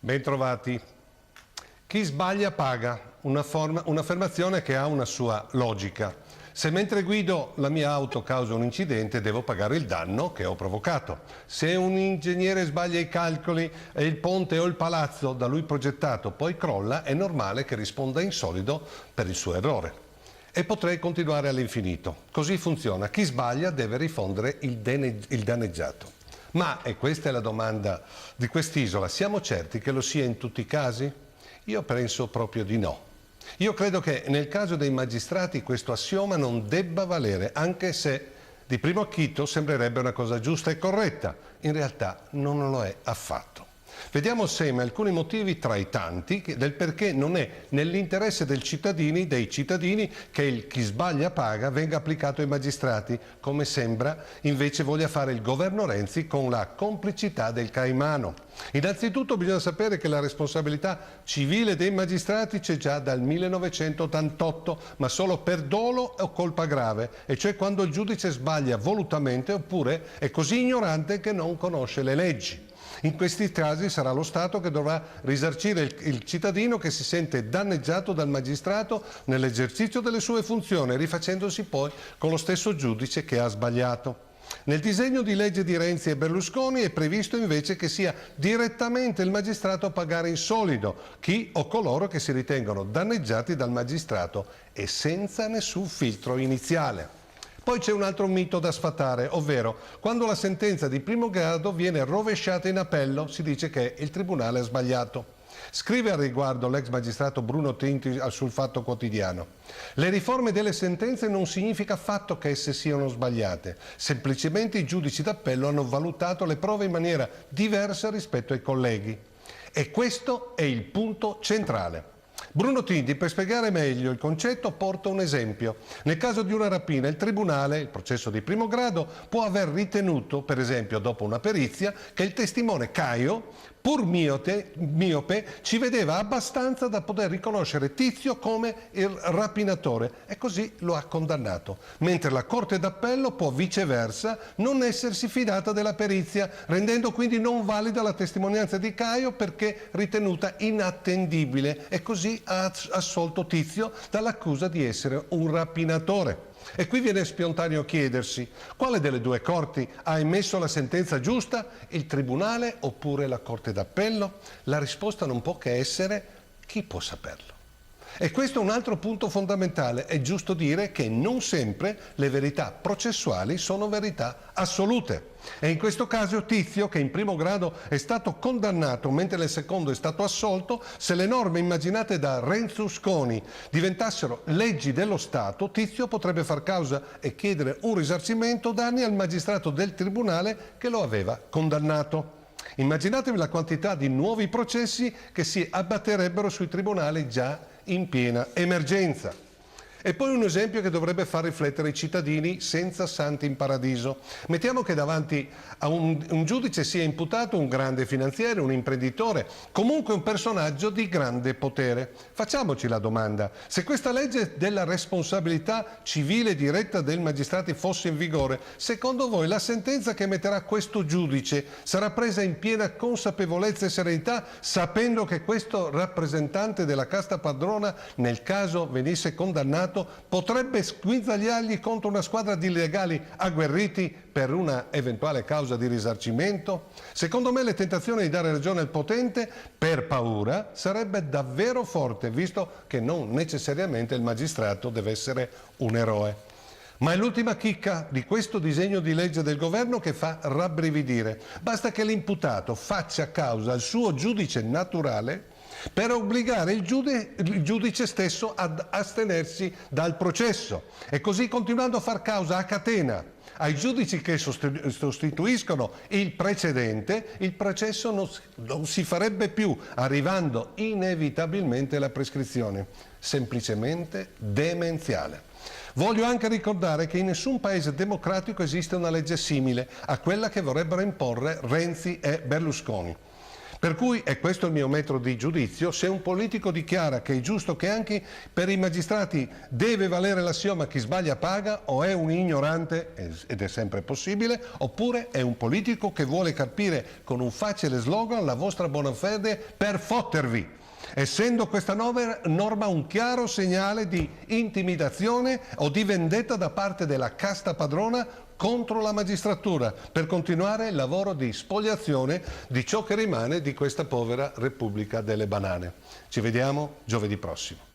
Bentrovati. Chi sbaglia paga, un'affermazione che ha una sua logica. Se mentre guido la mia auto causa un incidente, devo pagare il danno che ho provocato. Se un ingegnere sbaglia i calcoli e il ponte o il palazzo da lui progettato poi crolla, è normale che risponda in solido per il suo errore. E potrei continuare all'infinito. Così funziona. Chi sbaglia deve rifondere il danneggiato. Ma, e questa è la domanda di quest'isola, siamo certi che lo sia in tutti i casi? Io penso proprio di no. Io credo che nel caso dei magistrati questo assioma non debba valere, anche se di primo acchito sembrerebbe una cosa giusta e corretta. In realtà non lo è affatto. Vediamo assieme alcuni motivi tra i tanti del perché non è nell'interesse dei cittadini che il chi sbaglia paga venga applicato ai magistrati, come sembra invece voglia fare il governo Renzi con la complicità del Caimano. Innanzitutto bisogna sapere che la responsabilità civile dei magistrati c'è già dal 1988, ma solo per dolo o colpa grave, e cioè quando il giudice sbaglia volutamente oppure è così ignorante che non conosce le leggi. In questi casi sarà lo Stato che dovrà risarcire il cittadino che si sente danneggiato dal magistrato nell'esercizio delle sue funzioni, rifacendosi poi con lo stesso giudice che ha sbagliato. Nel disegno di legge di Renzi e Berlusconi è previsto invece che sia direttamente il magistrato a pagare in solido chi o coloro che si ritengono danneggiati dal magistrato e senza nessun filtro iniziale. Poi c'è un altro mito da sfatare, ovvero quando la sentenza di primo grado viene rovesciata in appello si dice che il tribunale ha sbagliato. Scrive al riguardo l'ex magistrato Bruno Tinti sul Fatto Quotidiano. Le riforme delle sentenze non significa affatto che esse siano sbagliate, semplicemente i giudici d'appello hanno valutato le prove in maniera diversa rispetto ai colleghi. E questo è il punto centrale. Bruno Tinti, per spiegare meglio il concetto, porta un esempio. Nel caso di una rapina, il tribunale, il processo di primo grado, può aver ritenuto, per esempio dopo una perizia, che il testimone Caio, pur miope, ci vedeva abbastanza da poter riconoscere Tizio come il rapinatore e così lo ha condannato. Mentre la Corte d'Appello può viceversa non essersi fidata della perizia, rendendo quindi non valida la testimonianza di Caio perché ritenuta inattendibile e così ha assolto Tizio dall'accusa di essere un rapinatore. E qui viene spontaneo chiedersi quale delle due corti ha emesso la sentenza giusta, il tribunale oppure la Corte d'Appello? La risposta non può che essere chi può saperlo. E questo è un altro punto fondamentale, è giusto dire che non sempre le verità processuali sono verità assolute. E in questo caso Tizio, che in primo grado è stato condannato mentre nel secondo è stato assolto, se le norme immaginate da Renzusconi diventassero leggi dello Stato, Tizio potrebbe far causa e chiedere un risarcimento danni al magistrato del tribunale che lo aveva condannato. Immaginatevi la quantità di nuovi processi che si abbatterebbero sui tribunali già in piena emergenza. E poi un esempio che dovrebbe far riflettere i cittadini senza santi in paradiso. Mettiamo che davanti a un giudice sia imputato un grande finanziere, un imprenditore, comunque un personaggio di grande potere. Facciamoci la domanda: se questa legge della responsabilità civile diretta dei magistrati fosse in vigore, secondo voi la sentenza che emetterà questo giudice sarà presa in piena consapevolezza e serenità, sapendo che questo rappresentante della casta padrona, nel caso venisse condannato, potrebbe sguinzagliargli contro una squadra di illegali agguerriti per una eventuale causa di risarcimento? Secondo me la tentazione di dare ragione al potente per paura sarebbe davvero forte, visto che non necessariamente il magistrato deve essere un eroe. Ma è l'ultima chicca di questo disegno di legge del governo che fa rabbrividire. Basta che l'imputato faccia causa al suo giudice naturale per obbligare il giudice stesso ad astenersi dal processo e così, continuando a far causa a catena ai giudici che sostituiscono il precedente, il processo non si farebbe più, arrivando inevitabilmente alla prescrizione. Semplicemente demenziale. Voglio anche ricordare che in nessun paese democratico esiste una legge simile a quella che vorrebbero imporre Renzi e Berlusconi. Per cui è questo il mio metro di giudizio: se un politico dichiara che è giusto che anche per i magistrati deve valere l'assioma chi sbaglia paga, o è un ignorante, ed è sempre possibile, oppure è un politico che vuole carpire con un facile slogan la vostra buona fede per fottervi, essendo questa norma un chiaro segnale di intimidazione o di vendetta da parte della casta padrona contro la magistratura, per continuare il lavoro di spoliazione di ciò che rimane di questa povera Repubblica delle Banane. Ci vediamo giovedì prossimo.